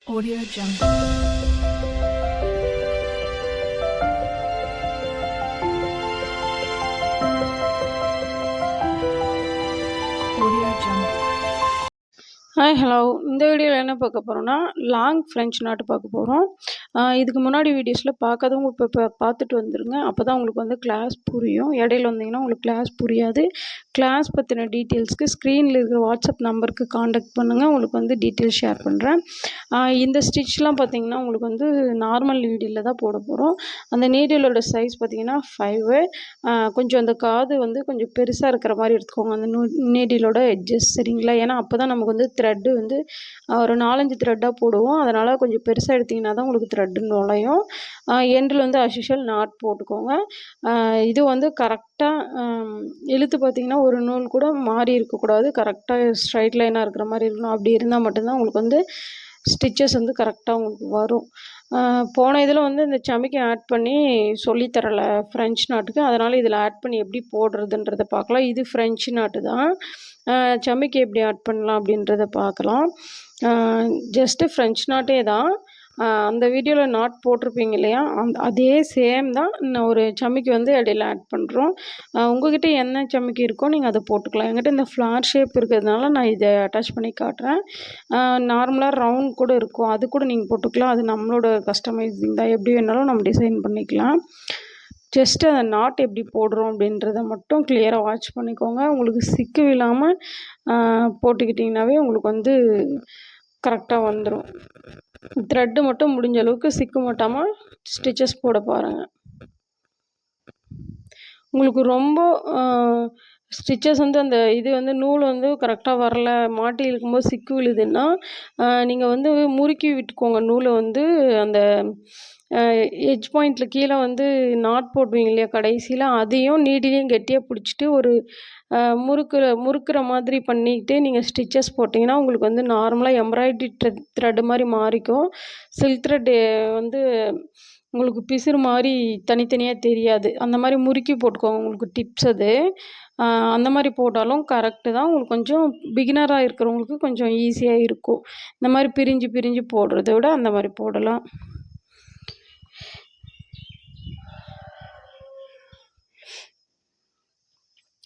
Audio Jungle. Audio Jungle. Hi hello. இந்த வீடியோவில் என்ன பார்க்க போகிறோன்னா லாங் ஃப்ரெஞ்ச் நாட்டு பார்க்க போகிறோம். இதுக்கு முன்னாடி வீடியோஸில் பார்க்காதவங்க இப்போ பார்த்துட்டு வந்துடுங்க. அப்போ தான் உங்களுக்கு வந்து கிளாஸ் புரியும். இடையில வந்தீங்கன்னா உங்களுக்கு கிளாஸ் புரியாது. கிளாஸ் பற்றின டீட்டெயில்ஸ்க்கு ஸ்க்ரீனில் இருக்கிற வாட்ஸ்அப் நம்பருக்கு காண்டாக்ட் பண்ணுங்கள். உங்களுக்கு வந்து டீட்டெயில்ஸ் ஷேர் பண்ணுறேன். இந்த ஸ்டிச்லாம் பார்த்தீங்கன்னா உங்களுக்கு வந்து நார்மல் நீடில் தான் போட போகிறோம். அந்த நீடிலோட சைஸ் பார்த்தீங்கன்னா 5. கொஞ்சம் அந்த காது வந்து கொஞ்சம் பெருசாக இருக்கிற மாதிரி எடுத்துக்கோங்க, அந்த நீடிலோட எட்ஜஸ், சரிங்களா? ஏன்னா அப்போ தான் நமக்கு வந்து த்ரெட்டு வந்து ஒரு 4-5 த்ரெட்டாக போடுவோம். அதனால் கொஞ்சம் பெருசாக எடுத்திங்கன்னா தான் உங்களுக்கு த்ரெட்டு நுழையும். எண்டில் வந்து அஸ்யூஷுவல் நாட் போட்டுக்கோங்க. இது வந்து கரெக்டாக இழுத்து பார்த்திங்கன்னா ஒரு நூல் கூட மாறி இருக்கக்கூடாது. கரெக்டாக ஸ்ட்ரைட் லைனாக இருக்கிற மாதிரி இருக்கணும். அப்படி இருந்தால் மட்டும்தான் உங்களுக்கு வந்து ஸ்டிச்சஸ் வந்து கரெக்டாக உங்களுக்கு வரும். போன இதில் வந்து இந்த சமிக்கை ஆட் பண்ணி சொல்லித்தரலை ஃப்ரெஞ்ச் நாட்டுக்கு. அதனால் இதில் ஆட் பண்ணி எப்படி போடுறதுன்றதை பார்க்கலாம். இது ஃப்ரெஞ்ச் நாட்டு தான். சமிக்கை எப்படி ஆட் பண்ணலாம் அப்படின்றத பார்க்கலாம். ஜஸ்ட்டு ஃப்ரெஞ்ச் நாட்டே தான். அந்த வீடியோவில் நாட் போட்டிருப்பீங்க இல்லையா, அதே சேம் தான். இன்னும் ஒரு சமிக்கை வந்து இடையில ஆட் பண்ணுறோம். உங்கள்கிட்ட என்ன சமிக்கை இருக்கோ நீங்கள் அதை போட்டுக்கலாம். என்கிட்ட இந்த ஃப்ளார் ஷேப் இருக்கிறதுனால நான் இதை அட்டாச் பண்ணி காட்டுறேன். நார்மலாக ரவுண்ட் கூட இருக்கும், அது கூட நீங்கள் போட்டுக்கலாம். அது நம்மளோட கஸ்டமைசிங் தான். எப்படி வேணாலும் நம்ம டிசைன் பண்ணிக்கலாம். ஜஸ்ட்டு அந்த நாட் எப்படி போடுறோம் அப்படின்றத மட்டும் கிளியராக வாட்ச் பண்ணிக்கோங்க. உங்களுக்கு சிக்கு இல்லாமல் போட்டுக்கிட்டிங்கனாவே உங்களுக்கு வந்து கரெக்டாக வந்துடும். த்ரெட்டு மட்டும் முடிஞ்ச அளவுக்கு சிக்கு மாட்டாமல் ஸ்டிச்சஸ் போட பாருங்கள். உங்களுக்கு ரொம்ப ஸ்டிச்சஸ் வந்து அந்த இது வந்து நூல் வந்து கரெக்டாக வரல, மாட்டி இழுக்கும்போது சிக்கு விழுதுன்னா நீங்கள் வந்து முறுக்கி விட்டுக்கோங்க நூலை. வந்து அந்த எட்ஜ் பாயிண்டில் கீழே வந்து நாட் போடுவீங்க இல்லையா கடைசியில், அதையும் நீடிலையும் கெட்டியாக பிடிச்சிட்டு ஒரு முறுக்குற மாதிரி பண்ணிக்கிட்டு நீங்கள் ஸ்டிச்சஸ் போட்டிங்கன்னா உங்களுக்கு வந்து நார்மலாக எம்ப்ராய்டரி த்ரெட்டு மாதிரி மாறிக்கும். சில்க் த்ரெட்டு வந்து உங்களுக்கு பிசுறு மாதிரி தனித்தனியாக தெரியாது. அந்த மாதிரி முறுக்கி போட்டுக்கோங்க. உங்களுக்கு டிப்ஸ் அது. அந்த மாதிரி போட்டாலும் கரெக்டு தான். உங்களுக்கு கொஞ்சம் பிகினராக இருக்கிறவங்களுக்கு கொஞ்சம் ஈஸியாக இருக்கும். இந்த மாதிரி பிரிஞ்சு பிரிஞ்சு போடுறத விட அந்த மாதிரி போடலாம்.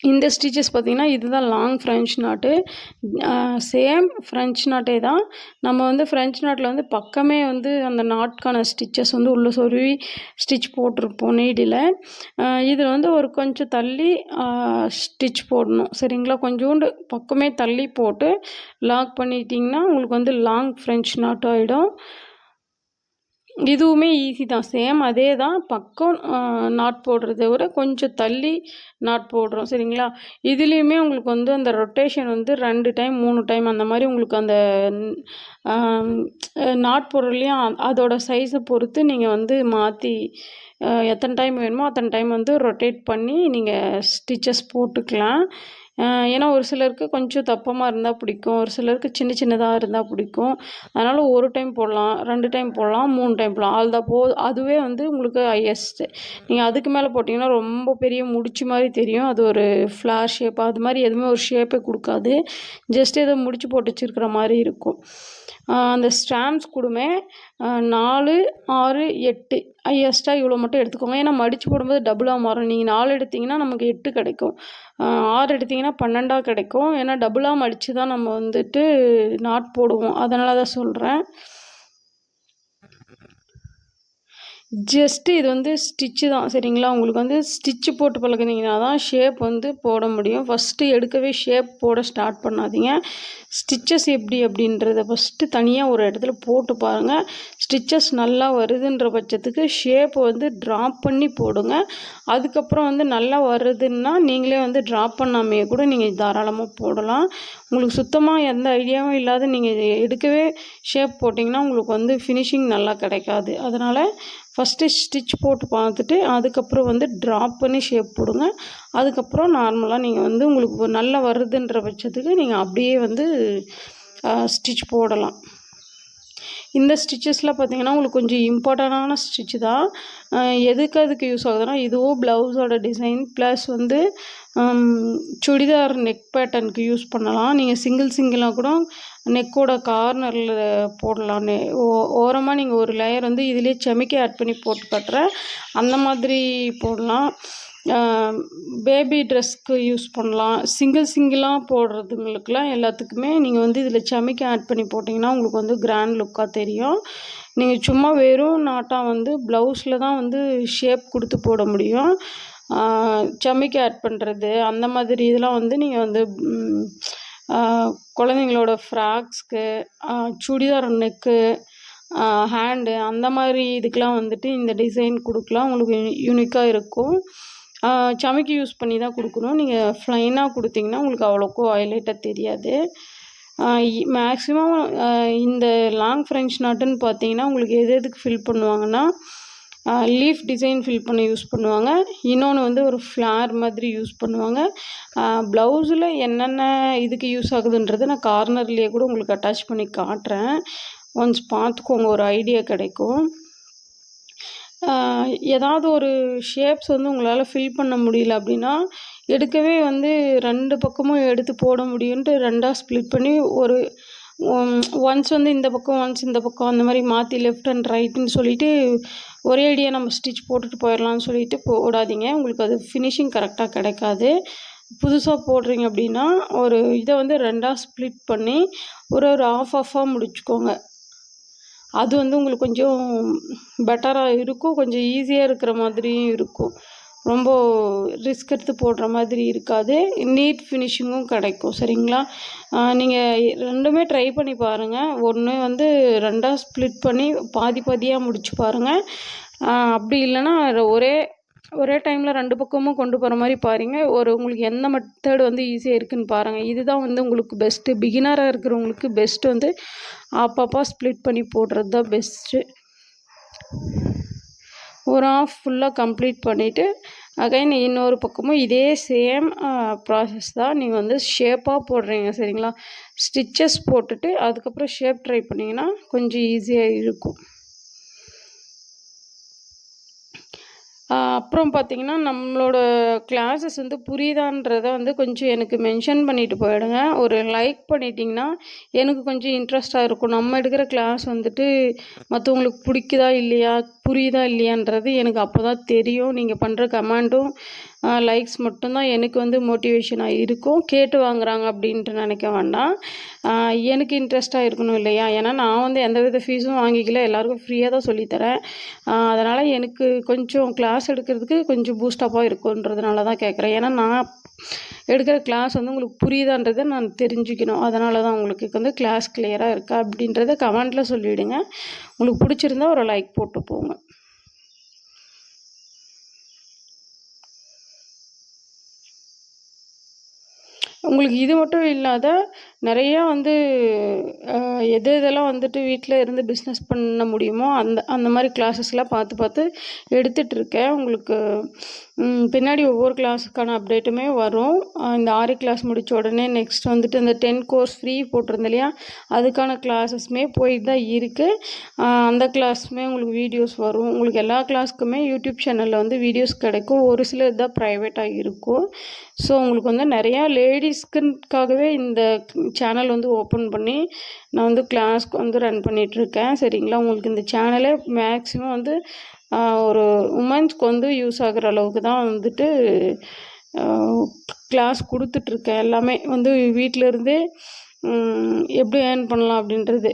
இந்த ஸ்டிச்சஸ் பார்த்திங்கன்னா இதுதான் long French knot. Same French நாட்டே தான். நம்ம வந்து ஃப்ரெஞ்ச் நாட்டில் வந்து பக்கமே வந்து அந்த நாட்கான ஸ்டிச்சஸ் வந்து உள்ளே சொருவி ஸ்டிச் போட்டிருப்போம் நீடில். இதில் வந்து ஒரு கொஞ்சம் தள்ளி ஸ்டிச் போடணும், சரிங்களா? கொஞ்சோண்டு பக்கமே தள்ளி போட்டு லாக் பண்ணிட்டிங்கன்னா உங்களுக்கு வந்து லாங் ஃப்ரெஞ்ச் நாட் ஆகிடும். இதுவுமே ஈஸி தான், சேம் அதே தான். பக்கம் நாட் போடுறத விட கொஞ்சம் தள்ளி நாட் போடுறோம், சரிங்களா? இதுலேயுமே உங்களுக்கு வந்து அந்த ரொட்டேஷன் வந்து 2 டைம் 3 டைம் அந்த மாதிரி உங்களுக்கு அந்த நாட் போடுறதுலையும் அதோட சைஸை பொறுத்து நீங்கள் வந்து மாற்றி எத்தனை டைம் வேணுமோ அத்தனை டைம் வந்து ரொட்டேட் பண்ணி நீங்கள் ஸ்டிச்சஸ் போட்டுக்கலாம். ஏன்னா ஒரு சிலருக்கு கொஞ்சம் தப்பமாக இருந்தால் பிடிக்கும், ஒரு சிலருக்கு சின்ன சின்னதாக இருந்தால் பிடிக்கும். அதனால் 1 டைம் போடலாம், 2 டைம் போடலாம், 3 டைம் போடலாம். அதுவே வந்து உங்களுக்கு ஹையஸ்ட்டு. நீங்கள் அதுக்கு மேலே போட்டிங்கன்னா ரொம்ப பெரிய முடிச்சு மாதிரி தெரியும். அது ஒரு ஃப்ளார் ஷேப் அது மாதிரி எதுவுமே ஒரு ஷேப்பே கொடுக்காது. ஜஸ்ட் ஏதோ முடிச்சு போட்டு வச்சுருக்கிற மாதிரி இருக்கும். அந்த ஸ்டாம்ப்ஸ் கூடமே 4, 6, 8 ஹையஸ்ட்டாக இவ்வளோ மட்டும் எடுத்துக்கோங்க. ஏன்னா மடித்து போடும்போது டபுளாக மாறும். நீங்கள் 4 எடுத்திங்கன்னா நமக்கு 8 கிடைக்கும், 6 எடுத்திங்கன்னா 12 கிடைக்கும். ஏன்னா டபுளாக மடித்து தான் நம்ம வந்துட்டு நாட் போடுவோம், அதனால தான் சொல்கிறேன். ஜஸ்ட்டு இது வந்து ஸ்டிச்சு தான், சரிங்களா? உங்களுக்கு வந்து ஸ்டிச்சு போட்டு பழகுனீங்கன்னா தான் ஷேப் வந்து போட முடியும். ஃபஸ்ட்டு எடுக்கவே ஷேப் போட ஸ்டார்ட் பண்ணாதீங்க. ஸ்டிச்சஸ் எப்படி அப்படின்றத ஃபஸ்ட்டு தனியாக ஒரு இடத்துல போட்டு பாருங்கள். ஸ்டிச்சஸ் நல்லா வருதுன்ற பட்சத்துக்கு ஷேப் வந்து ட்ராப் பண்ணி போடுங்க. அதுக்கப்புறம் வந்து நல்லா வருதுன்னா நீங்களே வந்து ட்ராப் பண்ணாமையே கூட நீங்கள் தாராளமாக போடலாம். உங்களுக்கு சுத்தமாக எந்த ஐடியாவும் இல்லாத நீங்கள் எடுக்கவே ஷேப் போட்டிங்கன்னா உங்களுக்கு வந்து ஃபினிஷிங் நல்லா கிடைக்காது. அதனால் ஃபஸ்ட்டு ஸ்டிச் போட்டு பார்த்துட்டு அதுக்கப்புறம் வந்து ட்ராப் பண்ணி ஷேப் போடுங்க. அதுக்கப்புறம் நார்மலாக நீங்கள் வந்து உங்களுக்கு நல்லா வருதுன்ற பட்சத்துக்கு நீங்கள் அப்படியே வந்து ஸ்டிச் போடலாம். இந்த ஸ்டிச்சஸ்லாம் பார்த்திங்கன்னா உங்களுக்கு கொஞ்சம் இம்பார்ட்டண்டான ஸ்டிச்சு தான். அதுக்கு யூஸ் ஆகுதுன்னா இதுவும் ப்ளவுஸோட டிசைன் ப்ளஸ் வந்து சுடிதார் நெக் பேட்டர்னுக்கு யூஸ் பண்ணலாம். நீங்கள் சிங்கிளாக கூட நெக்கோட கார்னரில் போடலாம். ஓரமாக நீங்கள் ஒரு லேயர் வந்து இதிலே செமிக்கி ஆட் பண்ணி போட்டு காட்டுறேன். அந்த மாதிரி போடலாம். பேபி ட்ரெஸ்க்கு யூஸ் பண்ணலாம். சிங்கிளாக போடுறதுங்களுக்குலாம் எல்லாத்துக்குமே நீங்கள் வந்து இதில் செமிக்கி ஆட் பண்ணி போட்டிங்கன்னா உங்களுக்கு வந்து கிராண்ட் லுக்காக தெரியும். நீங்கள் சும்மா வெறும் நாட்டா வந்து ப்ளவுஸில் தான் வந்து ஷேப் கொடுத்து போட முடியும். செமிக்கி ஆட் பண்ணுறது அந்த மாதிரி இதெல்லாம் வந்து நீங்கள் வந்து குழந்தைங்களோட ஃப்ராக்ஸ்க்கு, சுடிதார் நெக்கு, ஹேண்டு அந்த மாதிரி இதுக்கெலாம் வந்துட்டு இந்த டிசைன் கொடுக்கலாம். உங்களுக்கு யூனிக்காக இருக்கும். சமைக்கி யூஸ் பண்ணி தான் கொடுக்கணும். நீங்கள் ப்ளைனாக கொடுத்தீங்கன்னா உங்களுக்கு அவ்வளோக்கும் ஹைலைட்டாக தெரியாது. மேக்ஸிமம் இந்த லாங் ஃப்ரெஞ்ச் நாட்டுன்னு பார்த்தீங்கன்னா உங்களுக்கு எதுக்கு ஃபில் பண்ணுவாங்கன்னா லீஃப் டிசைன் ஃபில் பண்ண யூஸ் பண்ணுவாங்க. இன்னொன்று வந்து ஒரு ஃப்ளார் மாதிரி யூஸ் பண்ணுவாங்க. ப்ளவுஸில் என்னென்ன இதுக்கு யூஸ் ஆகுதுன்றதை நான் கார்னர்லேயே கூட உங்களுக்கு அட்டாச் பண்ணி காட்டுறேன். ஒன்ஸ் பார்த்துக்கோங்க, ஒரு ஐடியா கிடைக்கும். ஏதாவது ஒரு ஷேப்ஸ் வந்து உங்களால் ஃபில் பண்ண முடியல அப்படின்னா எடுக்கவே வந்து 2 பக்கமும் எடுத்து போட முடியும்ன்ட்டு 2ஆக ஸ்ப்ளிட் பண்ணி ஒரு ஒன்ஸ் வந்து இந்த பக்கம் ஒன்ஸ் இந்த பக்கம் அந்த மாதிரி மாற்றி லெஃப்ட் அண்ட் ரைட்டுன்னு சொல்லிவிட்டு ஒரே ஐடியா நம்ம ஸ்டிச் போட்டுட்டு போயிடலான்னு சொல்லிட்டு போடாதீங்க. உங்களுக்கு அது ஃபினிஷிங் கரெக்டாக கிடைக்காது. புதுசாக போடுறீங்க அப்படின்னா ஒரு இதை வந்து 2ஆக ஸ்ப்ளிட் பண்ணி ஒரு ஆஃபாக முடிச்சுக்கோங்க. அது வந்து உங்களுக்கு கொஞ்சம் பெட்டராக இருக்கும். கொஞ்சம் ஈஸியாக இருக்கிற மாதிரியும் இருக்கும். ரொம்ப ரிஸ்க் எடுத்து போடுற மாதிரி இருக்காது. நீட் ஃபினிஷிங்கும் கிடைக்கும். சரிங்களா? நீங்கள் 2மே ட்ரை பண்ணி பாருங்கள். ஒன்று வந்து 2ஆக ஸ்ப்ளிட் பண்ணி பாதியாக முடிச்சு பாருங்கள். அப்படி இல்லைன்னா ஒரே டைமில் 2 பக்கமும் கொண்டு போகிற மாதிரி பாருங்கள். உங்களுக்கு எந்த மெத்தட் வந்து ஈஸியாக இருக்குதுன்னு பாருங்கள். இதுதான் வந்து உங்களுக்கு பெஸ்ட்டு. பிகினராக இருக்கிறவங்களுக்கு பெஸ்ட்டு வந்து அப்பப்போ ஸ்ப்ளிட் பண்ணி போடுறது தான் பெஸ்ட்டு. ஒரு ஆஃப் ஃபுல்லாக கம்ப்ளீட் பண்ணிவிட்டு அகைன் இன்னொரு பக்கமும் இதே சேம் ப்ராசஸ் தான். நீங்கள் வந்து ஷேப்பாக போடுறீங்க. சரிங்களா? ஸ்டிச்சஸ் போட்டுட்டு அதுக்கப்புறம் ஷேப் ட்ரை பண்ணிங்கன்னா கொஞ்சம் ஈஸியாக இருக்கும். அப்புறம் பார்த்திங்கன்னா நம்மளோட கிளாஸஸ் வந்து புரியுதான்றதை வந்து கொஞ்சம் எனக்கு மென்ஷன் பண்ணிவிட்டு போயிடுங்க. ஒரு லைக் பண்ணிட்டிங்கன்னா எனக்கு கொஞ்சம் இன்ட்ரெஸ்ட்டாக இருக்கும். நம்ம எடுக்கிற கிளாஸ் வந்துட்டு மற்றவங்களுக்கு பிடிக்குதா இல்லையா, புரியுதா இல்லையான்றது எனக்கு அப்போ தான் தெரியும். நீங்கள் பண்ணுற கமெண்டும் லைக்ஸ் மட்டும்தான் எனக்கு வந்து மோட்டிவேஷனாக இருக்கும். கேட்டு வாங்குறாங்க அப்படின்ட்டு நினைக்க வேண்டாம். எனக்கு இன்ட்ரெஸ்ட்டாக இருக்கணும் இல்லையா? ஏன்னா நான் வந்து எந்தவித ஃபீஸும் வாங்கிக்கல, எல்லாருக்கும் ஃப்ரீயாக தான் சொல்லித்தரேன். அதனால் எனக்கு கொஞ்சம் கிளாஸ் எடுக்கிறதுக்கு கொஞ்சம் பூஸ்டப்பாக இருக்குன்றதுனால தான் கேட்குறேன். ஏன்னா நான் எடுக்கிற கிளாஸ் வந்து உங்களுக்கு புரியுதான்றதை நான் தெரிஞ்சுக்கணும். அதனால தான் உங்களுக்கு வந்து கிளாஸ் கிளியராக இருக்கா அப்படின்றத கமெண்ட்டில் சொல்லிவிடுங்க. உங்களுக்கு பிடிச்சிருந்தா ஒரு லைக் போட்டு போங்க. உங்களுக்கு இது மட்டும் இல்லாத நிறையா வந்து எதெல்லாம் வந்துட்டு வீட்டில் இருந்து பிஸ்னஸ் பண்ண முடியுமோ அந்த மாதிரி கிளாஸஸ்லாம் பார்த்து எடுத்துகிட்ருக்கேன். உங்களுக்கு பின்னாடி ஒவ்வொரு கிளாஸுக்கான அப்டேட்டுமே வரும். இந்த ஆரி கிளாஸ் முடித்த உடனே நெக்ஸ்ட் வந்துட்டு இந்த 10 கோர்ஸ் ஃப்ரீ போட்டிருந்தேன் இல்லையா, அதுக்கான கிளாஸஸ்மே போயிட்டு தான் இருக்குது. அந்த கிளாஸுமே உங்களுக்கு வீடியோஸ் வரும். உங்களுக்கு எல்லா கிளாஸுக்குமே யூடியூப் சேனலில் வந்து வீடியோஸ் கிடைக்கும். ஒரு சிலர் தான் ப்ரைவேட்டாக இருக்கும். ஸோ உங்களுக்கு வந்து நிறையா லேடிஸ்க்குக்காகவே இந்த சேனல் வந்து ஓப்பன் பண்ணி நான் வந்து கிளாஸ்க்கு வந்து ரன் பண்ணிகிட்ருக்கேன். சரிங்களா? உங்களுக்கு இந்த சேனலே மேக்ஸிமம் வந்து ஒரு உமன்ஸ்க்கு வந்து யூஸ் ஆகிற அளவுக்கு தான் வந்துட்டு கிளாஸ் கொடுத்துட்ருக்கேன். எல்லாமே வந்து வீட்டில் இருந்தே எப்படி ஏர்ன் பண்ணலாம் அப்படின்றது,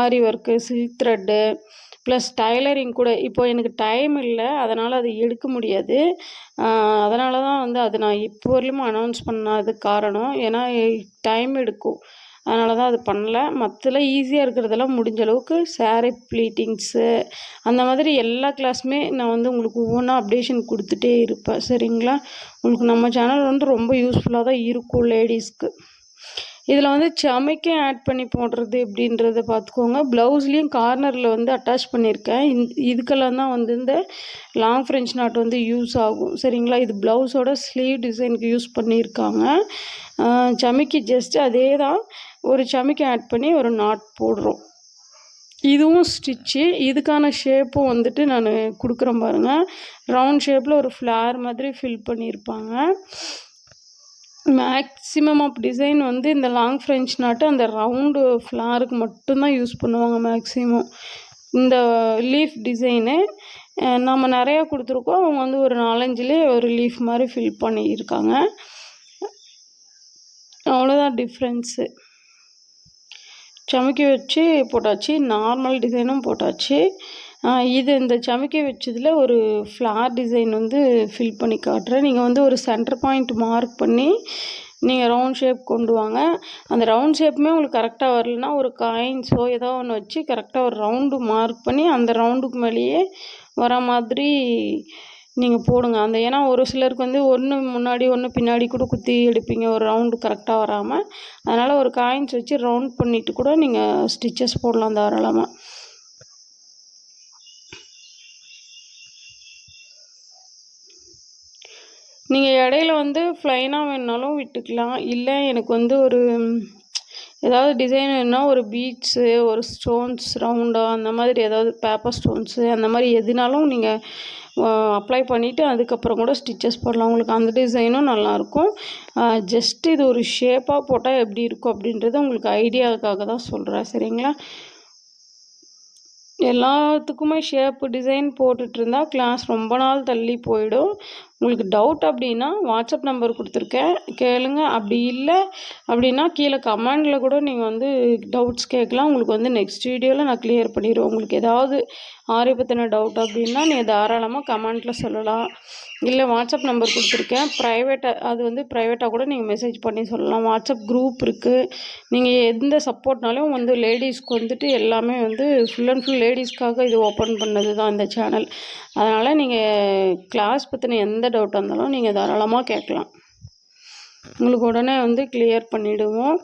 aari work, silk thread plus tailoring கூட. இப்போ எனக்கு டைம் இல்லை, அதனால் அது எடுக்க முடியாது. அதனால தான் வந்து அது நான் இப்போ வரையிலும் அனௌன்ஸ் பண்ணாததுக்கு காரணம். ஏன்னா டைம் எடுக்கும், அதனால தான் அது பண்ணல. மற்றலாம் ஈஸியாக இருக்கிறதெல்லாம் முடிஞ்ச அளவுக்கு சாரீ ப்ளீட்டிங்ஸு அந்த மாதிரி எல்லா கிளாஸுமே நான் வந்து உங்களுக்கு ஒவ்வொன்றா அப்டேஷன் கொடுத்துட்டே இருப்பேன். சரிங்களா? உங்களுக்கு நம்ம சேனல் வந்து ரொம்ப யூஸ்ஃபுல்லாக தான் இருக்கும் லேடிஸ்க்கு. இதில் வந்து சமைக்கும் ஆட் பண்ணி போடுறது எப்படின்றத பார்த்துக்கோங்க. ப்ளவுஸ்லேயும் கார்னரில் வந்து அட்டாச் பண்ணியிருக்கேன். இதுக்கெல்லாம் தான் வந்து இந்த லாங் ஃப்ரெஞ்ச் நாட் வந்து யூஸ் ஆகும். சரிங்களா? இது ப்ளவுஸோட ஸ்லீவ் டிசைனுக்கு யூஸ் பண்ணியிருக்காங்க. சமைக்கி ஜஸ்ட்டு அதே தான், ஒரு சமைக்கி ஆட் பண்ணி ஒரு நாட் போடுறோம். இதுவும் ஸ்டிச்சு. இதுக்கான ஷேப்பும் வந்துட்டு நான் கொடுக்குறேன் பாருங்கள். ரவுண்ட் ஷேப்பில் ஒரு ஃப்ளார் மாதிரி ஃபில் பண்ணியிருப்பாங்க. மேக்ஸிமம் ஆஃப் டிசைன் வந்து இந்த லாங் ஃப்ரெஞ்ச் நாட்டு அந்த ரவுண்டு ஃப்ளாருக்கு மட்டும்தான் யூஸ் பண்ணுவாங்க மேக்ஸிமம். இந்த லீஃப் டிசைனு நம்ம நிறையா கொடுத்துருக்கோம். அவங்க வந்து ஒரு 4-5லே ஒரு லீஃப் மாதிரி ஃபில் பண்ணியிருக்காங்க. அவ்வளோதான் டிஃப்ரென்ஸு. சமைக்கி வச்சு போட்டாச்சு, நார்மல் டிசைனும் போட்டாச்சு. இது இந்த சமைக்கி வச்சதில் ஒரு ஃப்ளார் டிசைன் வந்து ஃபில் பண்ணி காட்டுறேன். நீங்கள் வந்து ஒரு சென்டர் பாயிண்ட் மார்க் பண்ணி நீங்கள் ரவுண்ட் ஷேப் கொண்டு வாங்க. அந்த ரவுண்ட் ஷேப்புமே உங்களுக்கு கரெக்டாக வரலன்னா ஒரு காயின்ஸோ ஏதோ ஒன்று வச்சு கரெக்டாக ஒரு ரவுண்டு மார்க் பண்ணி அந்த ரவுண்டுக்கு மேலேயே வர மாதிரி நீங்கள் போடுங்க. அந்த ஏன்னா ஒரு சிலருக்கு வந்து ஒன்று முன்னாடி ஒன்று பின்னாடி கூட குத்தி எடுப்பீங்க, ஒரு ரவுண்டு கரெக்டாக வராமல். அதனால் ஒரு காயின்ஸ் வச்சு ரவுண்ட் பண்ணிவிட்டு கூட நீங்கள் ஸ்டிச்சஸ் போடலாம் தாராளமாக. நீங்கள் இடையில வந்து ப்ளைனாக வேணுனாலும் விட்டுக்கலாம். இல்லை எனக்கு வந்து ஒரு ஏதாவது டிசைன் வேணுன்னா ஒரு பீட்ஸு, ஒரு ஸ்டோன்ஸ் ரவுண்டாக அந்த மாதிரி ஏதாவது பேப்பர் ஸ்டோன்ஸு அந்த மாதிரி எதுனாலும் நீங்கள் அப்ளை பண்ணிவிட்டு அதுக்கப்புறம் கூட ஸ்டிச்சஸ் போடலாம். உங்களுக்கு அந்த டிசைனும் நல்லாயிருக்கும். ஜஸ்ட்டு இது ஒரு ஷேப்பாக போட்டால் எப்படி இருக்கும் அப்படின்றது உங்களுக்கு ஐடியாவுக்காக தான் சொல்கிறேன். சரிங்களா? எல்லாத்துக்குமே ஷேப்பு டிசைன் போட்டுட்ருந்தா கிளாஸ் ரொம்ப நாள் தள்ளி போயிடும். உங்களுக்கு டவுட் அப்படின்னா வாட்ஸ்அப் நம்பர் கொடுத்துருக்கேன், கேளுங்க. அப்படி இல்லை அப்படின்னா கீழே கமெண்டில் கூட நீங்கள் வந்து டவுட்ஸ் கேட்கலாம். உங்களுக்கு வந்து நெக்ஸ்ட் வீடியோவில் நான் கிளியர் பண்ணிடுவேன். உங்களுக்கு ஏதாவது ஆரி பற்றின டவுட் அப்படின்னா நீங்கள் தாராளமாக கமெண்ட்டில் சொல்லலாம். இல்லை வாட்ஸ்அப் நம்பர் கொடுத்துருக்கேன், அது வந்து ப்ரைவேட்டாக கூட நீங்கள் மெசேஜ் பண்ணி சொல்லலாம். வாட்ஸ்அப் குரூப் இருக்குது. நீங்கள் எந்த சப்போர்ட்னாலும் வந்து லேடிஸ்க்கு வந்துட்டு எல்லாமே வந்து ஃபுல் அண்ட் ஃபுல் லேடிஸ்க்காக இது ஓப்பன் பண்ணது தான் இந்த சேனல். அதனால் நீங்கள் கிளாஸ் பற்றின எந்த டவுட்டாக இருந்தாலும் நீங்கள் தாராளமாக கேட்கலாம். உங்களுக்கு உடனே வந்து கிளியர் பண்ணிவிடுவோம்.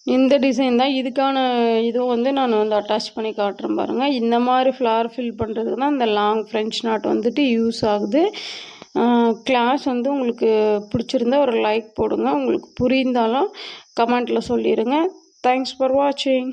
இந்த டிசைன் தான் இதுக்கான இதுவும் வந்து நான் வந்து அட்டாச் பண்ணி காட்டுறேன் பாருங்கள். இந்த மாதிரி ஃப்ளார் ஃபில் பண்ணுறதுக்கு தான் இந்த லாங் ஃப்ரெஞ்ச் நாட் வந்துட்டு யூஸ் ஆகுது. கிளாஸ் வந்து உங்களுக்கு பிடிச்சிருந்தா ஒரு லைக் போடுங்க. உங்களுக்கு புரிந்தாலும் கமெண்ட்டில் சொல்லிடுங்க. தேங்க்ஸ் ஃபார் வாட்சிங்.